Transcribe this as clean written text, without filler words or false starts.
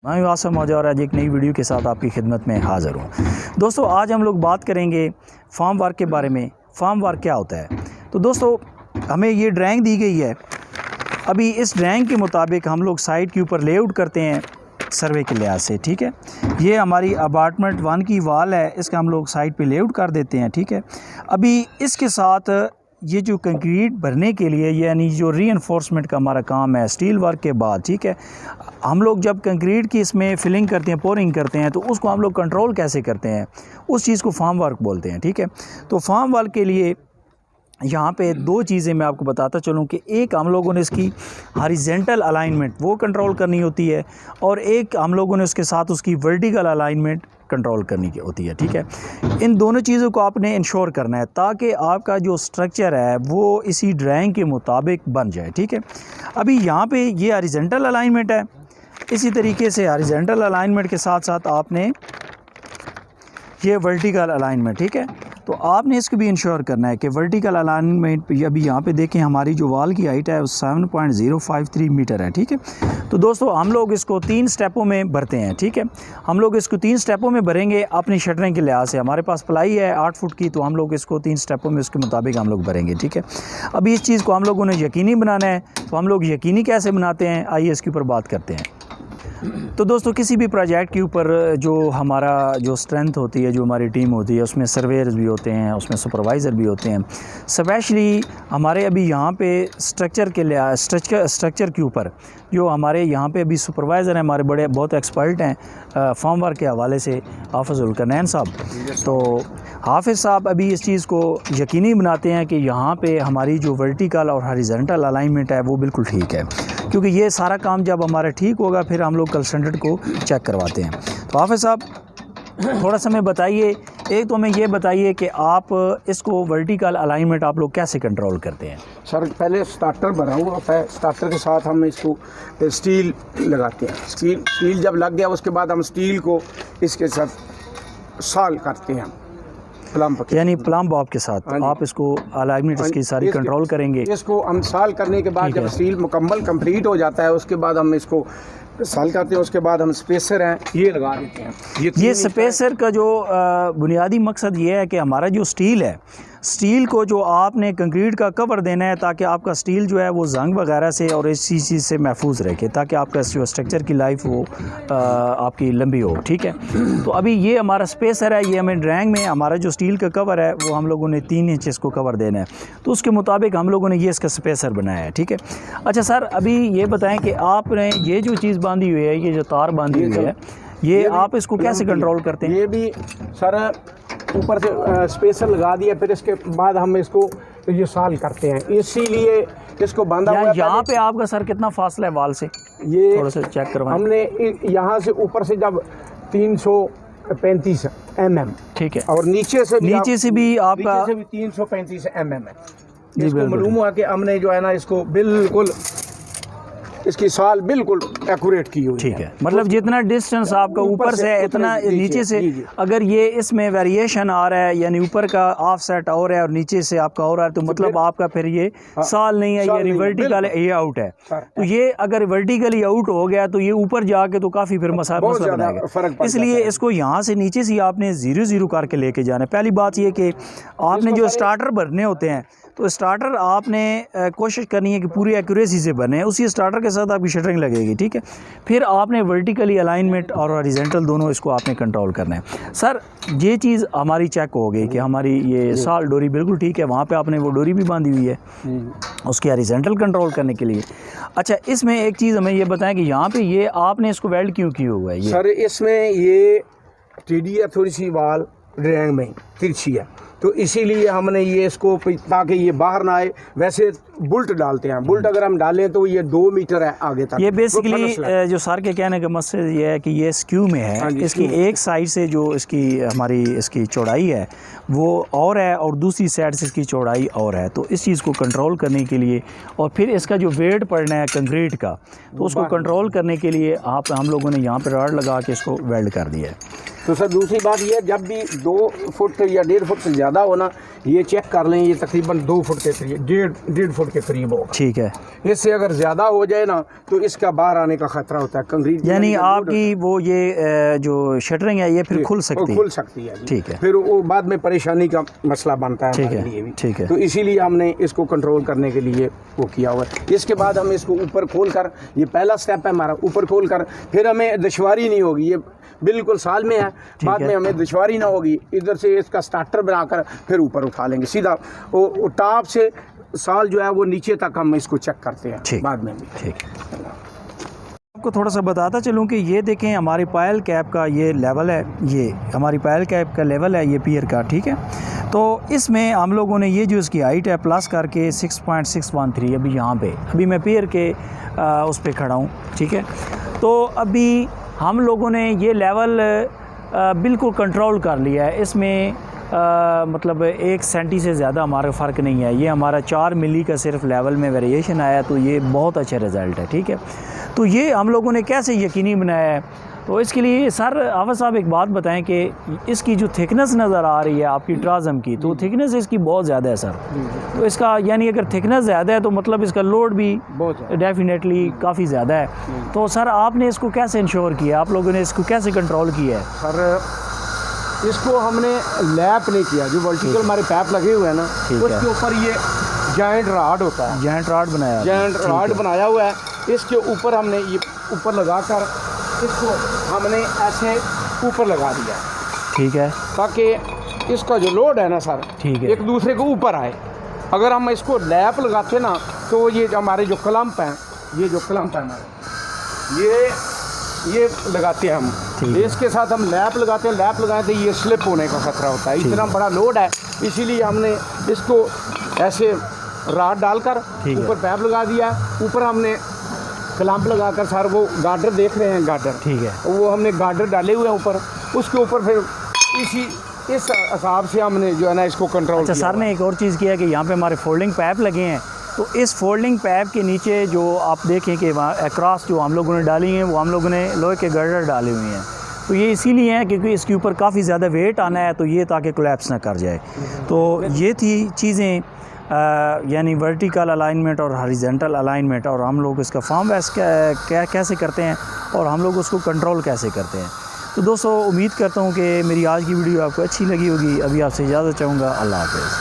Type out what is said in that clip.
मैं आसम मौजा और आज एक नई वीडियो के साथ आपकी खिदमत में हाज़िर हूँ। दोस्तों आज हम लोग बात करेंगे फार्म वर्क के बारे में। फार्म वर्क क्या होता है? तो दोस्तों हमें ये ड्राइंग दी गई है। अभी इस ड्राइंग के मुताबिक हम लोग साइट के ऊपर लेआउट करते हैं सर्वे के लिहाज से, ठीक है। ये हमारी अपार्टमेंट 1 की वाल है, इसका हम लोग साइट पे लेआउट कर देते हैं, ठीक है। अभी इसके साथ ये जो कंक्रीट भरने के लिए यानी जो रीइंफोर्समेंट का हमारा काम है स्टील वर्क के बाद, ठीक है, हम लोग जब कंक्रीट की इसमें फिलिंग करते हैं, पोरिंग करते हैं, तो उसको हम लोग कंट्रोल कैसे करते हैं, उस चीज़ को फार्म वर्क बोलते हैं, ठीक है। तो फार्म वर्क के लिए यहाँ पे दो चीज़ें मैं आपको बताता चलूँ कि एक हम लोगों ने इसकी हॉरिजॉन्टल अलाइनमेंट वो कंट्रोल करनी होती है और एक हम लोगों ने उसके साथ उसकी वर्टिकल अलाइनमेंट कंट्रोल करनी होती है, ठीक है। इन दोनों चीज़ों को आपने इंश्योर करना है ताकि आपका जो स्ट्रक्चर है वो इसी ड्राइंग के मुताबिक बन जाए, ठीक है। अभी यहाँ पे ये हॉरिजॉन्टल अलाइनमेंट है, इसी तरीके से हॉरिजॉन्टल अलाइनमेंट के साथ साथ आपने ये वर्टिकल अलाइनमेंट, ठीक है। तो आपने इसको भी इंश्योर करना है कि वर्टिकल अलाइनमेंट अभी यहाँ पे देखें हमारी जो वाल की हाइट है वो 7.053 मीटर है, ठीक है। तो दोस्तों हम लोग इसको 3 स्टेपों में भरते हैं, ठीक है। हम लोग इसको 3 स्टेपों में भरेंगे अपनी शटरिंग के लिहाज से। हमारे पास प्लाई है 8 फुट की, तो हम लोग इसको 3 स्टेपों में उसके मुताबिक हम लोग भरेंगे, ठीक है। अभी इस चीज़ को हम लोगों ने यकीनी बनाना है, तो हम लोग यकीनी कैसे बनाते हैं, आइए इसके ऊपर बात करते हैं। तो दोस्तों किसी भी प्रोजेक्ट के ऊपर जो हमारा जो स्ट्रेंथ होती है, जो हमारी टीम होती है, उसमें सर्वेयर्स भी होते हैं, उसमें सुपरवाइज़र भी होते हैं। स्पेशली हमारे अभी यहाँ पे स्ट्रक्चर के ऊपर जो हमारे यहाँ पे अभी सुपरवाइज़र हैं, हमारे बड़े बहुत एक्सपर्ट हैं फार्म वर्क के हवाले से, हाफिज़ुल करनैन साहब। तो हाफिज़ साहब अभी इस चीज़ को यकीनी बनाते हैं कि यहाँ पे हमारी जो वर्टिकल और हॉरिजॉन्टल अलाइनमेंट है वो बिल्कुल ठीक है, क्योंकि ये सारा काम जब हमारा ठीक होगा फिर हम लोग कल स्टैंडर्ड को चेक करवाते हैं। तो हाफिज़ साहब थोड़ा सा हमें बताइए, एक तो हमें ये बताइए कि आप इसको वर्टिकल अलाइनमेंट आप लोग कैसे कंट्रोल करते हैं? सर पहले स्टार्टर भरा हुआ होता है, स्टार्टर के साथ हम इसको स्टील लगाते हैं। स्टील जब लग गया उसके बाद हम स्टील को इसके साथ साल करते हैं यानी प्लम बॉब के साथ आप इसको अलाइनमेंट इसकी सारी कंट्रोल करेंगे। इसको हम साल करने के बाद जब स्टील मुकम्मल कंप्लीट हो जाता है उसके बाद हम इसको साल करते हैं। उसके बाद हम स्पेसर हैं ये लगा देते हैं। ये स्पेसर का जो बुनियादी मकसद ये है कि हमारा जो स्टील है, स्टील को जो आपने कंक्रीट का कवर देना है ताकि आपका स्टील जो है वो जंग वगैरह से और इसी चीज़ से महफूज रखे, ताकि आपका जो स्ट्रक्चर की लाइफ वो आपकी लंबी हो, ठीक है। तो अभी ये हमारा स्पेसर है, ये हमें ड्राइंग में हमारा जो स्टील का कवर है वो हम लोगों ने 3 इंच इसको कवर देना है, तो उसके मुताबिक हम लोगों ने ये इसका स्पेसर बनाया है, ठीक है। अच्छा सर अभी ये बताएँ कि आपने ये जो चीज़ बांधी हुई है, ये जो तार बांधी हुई है, ये आप इसको कैसे कंट्रोल करते हैं? ये भी सर ऊपर से स्पेसर लगा दिया, फिर इसके बाद हम इसको ये साल करते हैं, इसीलिए इसको बांधा हुआ है। यहाँ पे आपका सर कितना फासला है वाल से, ये थोड़ा सा चेक करवाएं। हमने यहाँ से ऊपर से जब 335 mm, ठीक है, और नीचे से भी आपका 335 mm है। इसको मालूम हुआ कि हमने जो है ना इसको बिल्कुल इसकी साल बिल्कुल एक्यूरेट की हुई, ठीक है। मतलब जितना डिस्टेंस आपका ऊपर से है इतना नीचे से, अगर ये इसमें वेरिएशन आ रहा है यानी ऊपर का ऑफ सेट हो रहा है और नीचे से आपका हो रहा है, तो मतलब आपका फिर ये साल नहीं है, ये वर्टिकल ये आउट है। तो ये अगर वर्टिकली आउट हो गया तो ये ऊपर जाके तो काफ़ी फिर मसला बनाएगा, इसलिए इसको यहाँ से नीचे से आपने 0-0 करके लेके जाना है। पहली बात ये कि आपने जो स्टार्टर भरने होते हैं तो स्टार्टर आपने कोशिश करनी है कि पूरी एक्यूरेसी से बने, उसी स्टार्टर के साथ आपकी शटरिंग लगेगी, ठीक है। फिर आपने वर्टिकली अलाइनमेंट और हॉरिजॉन्टल दोनों इसको आपने कंट्रोल करना है। सर ये चीज़ हमारी चेक हो गई कि हमारी ये साल डोरी बिल्कुल ठीक है, वहाँ पे आपने वो डोरी भी बांधी हुई है उसकी हॉरिजॉन्टल कंट्रोल करने के लिए। अच्छा इसमें एक चीज़ हमें ये बताएं कि यहाँ पे ये आपने इसको वेल्ड क्यों किया हुआ है? ये सर इसमें ये टेढ़ी है, थोड़ी सी वाल ड्राइंग में तिरछी है, तो इसीलिए हमने ये इसको ताकि ये बाहर ना आए। वैसे बुल्ट डालते हैं, बुल्ट अगर हम डालें तो ये 2 मीटर है आगे तक। ये बेसिकली जो सर के कहने का मकसद ये है कि ये स्क्यू में है, इसकी एक साइड से जो इसकी हमारी इसकी चौड़ाई है वो और है और दूसरी साइड से इसकी चौड़ाई और है, तो इस चीज़ को कंट्रोल करने के लिए और फिर इसका जो वेट पड़ना है कंक्रीट का, तो उसको कंट्रोल करने के लिए हम लोगों ने यहाँ पर रॉड लगा के इसको वेल्ड कर दिया है। तो सर दूसरी बात ये, जब भी 2 फुट या 1.5 फुट से ज़्यादा हो ना, ये चेक कर लें, ये तकरीबन 2 फुट के करीब, डेढ़ फुट के करीब होगा। ठीक है। इससे अगर ज़्यादा हो जाए ना तो इसका बाहर आने का ख़तरा होता है। कंक्रीट यानी आपकी वो ये जो शटरिंग है ये फिर खुल सकती है। खुल सकती है। ठीक है। फिर वो बाद में परेशानी का मसला बनता है हमारे लिए भी। ठीक है। तो इसीलिए हमने इसको कंट्रोल करने के लिए वो किया हुआ है। इसके बाद हम इसको ऊपर खोल कर, ये पहला स्टेप है हमारा, ऊपर खोल कर फिर हमें दुश्वारी नहीं होगी, ये बिल्कुल साल में है, बाद में हमें दुश्वारी ना होगी। इधर से इसका स्टार्टर बनाकर फिर ऊपर उठा लेंगे सीधा, वो टॉप से साल जो है वो नीचे तक हम इसको चेक करते हैं बाद में भी। ठीक। आपको थोड़ा सा बताता चलूँ कि ये देखें हमारी पायल कैप का ये लेवल है, ये हमारी पायल कैप का लेवल है ये पियर का। ठीक है। तो इसमें हम लोगों ने ये जो इसकी हाइट है प्लस करके 6.613 अभी यहाँ पे, अभी मैं पियर के उस पर खड़ा हूँ। ठीक है। तो अभी हम लोगों ने ये लेवल बिल्कुल कंट्रोल कर लिया है। इसमें मतलब 1 सेंटी से ज़्यादा हमारा फ़र्क नहीं है। ये हमारा 4 मिली का सिर्फ लेवल में वेरिएशन आया, तो ये बहुत अच्छा रिज़ल्ट है। ठीक है। तो ये हम लोगों ने कैसे यकीनी बनाया है, तो इसके लिए सर आफत साहब एक बात बताएं कि इसकी जो थिकनेस नज़र आ रही है आपकी ट्राज़म की, तो थिकनेस इसकी बहुत ज़्यादा है सर। तो इसका यानी अगर थिकनेस ज़्यादा है तो मतलब इसका लोड भी डेफिनेटली काफ़ी ज़्यादा है। तो सर आपने इसको कैसे इंश्योर किया, आप लोगों ने इसको कैसे कंट्रोल किया है? सर इसको हमने लैप नहीं किया, जो वर्टिकल हमारे पैप लगे हुए हैं ना, उसके ऊपर ये जॉइंट रॉड होता है, जॉइंट रॉड बनाया, जॉइंट रॉड बनाया हुआ है। इसके ऊपर हमने ये ऊपर लगाकर इसको हमने ऐसे ऊपर लगा दिया। ठीक है। ताकि इसका जो लोड है ना सर, ठीक है, एक दूसरे के ऊपर आए। अगर हम इसको लैप लगाते ना तो ये हमारे जो क्लम्प हैं, ये जो क्लम्प है हमारे, ये लगाते हैं हम, इसके साथ हम लैप लगाते हैं। लैप लगाए तो ये स्लिप होने का खतरा होता है, इतना बड़ा लोड है। इसीलिए हमने इसको ऐसे रॉड डालकर ऊपर पैप लगा दिया, ऊपर हमने क्लैंप लगाकर सर वो गार्डर देख रहे हैं, गार्डर। ठीक है। वो हमने गार्डर डाले हुए हैं ऊपर, उसके ऊपर फिर इस हिसाब से हमने जो है ना इसको कंट्रोल किया। सर ने एक और चीज़ किया कि यहाँ पे हमारे फोल्डिंग पैप लगे हैं, तो इस फोल्डिंग पैप के नीचे जो आप देखें कि वहाँ अक्रॉस जो हम लोगों ने डाली हैं वो हम लोगों ने लोहे के गर्डर डाले हुए हैं। तो ये इसीलिए है क्योंकि इसके ऊपर काफ़ी ज़्यादा वेट आना है, तो ये ताकि कोलैप्स ना कर जाए। तो ये थी चीज़ें, यानी वर्टिकल अलाइनमेंट और हॉरिजॉन्टल अलाइनमेंट, और हम लोग इसका फॉर्म वैस कैसे करते हैं और हम लोग उसको कंट्रोल कैसे करते हैं। तो दोस्तों उम्मीद करता हूँ कि मेरी आज की वीडियो आपको अच्छी लगी होगी। अभी आपसे इजाज़त चाहूँगा। अल्लाह हाफ़िज़।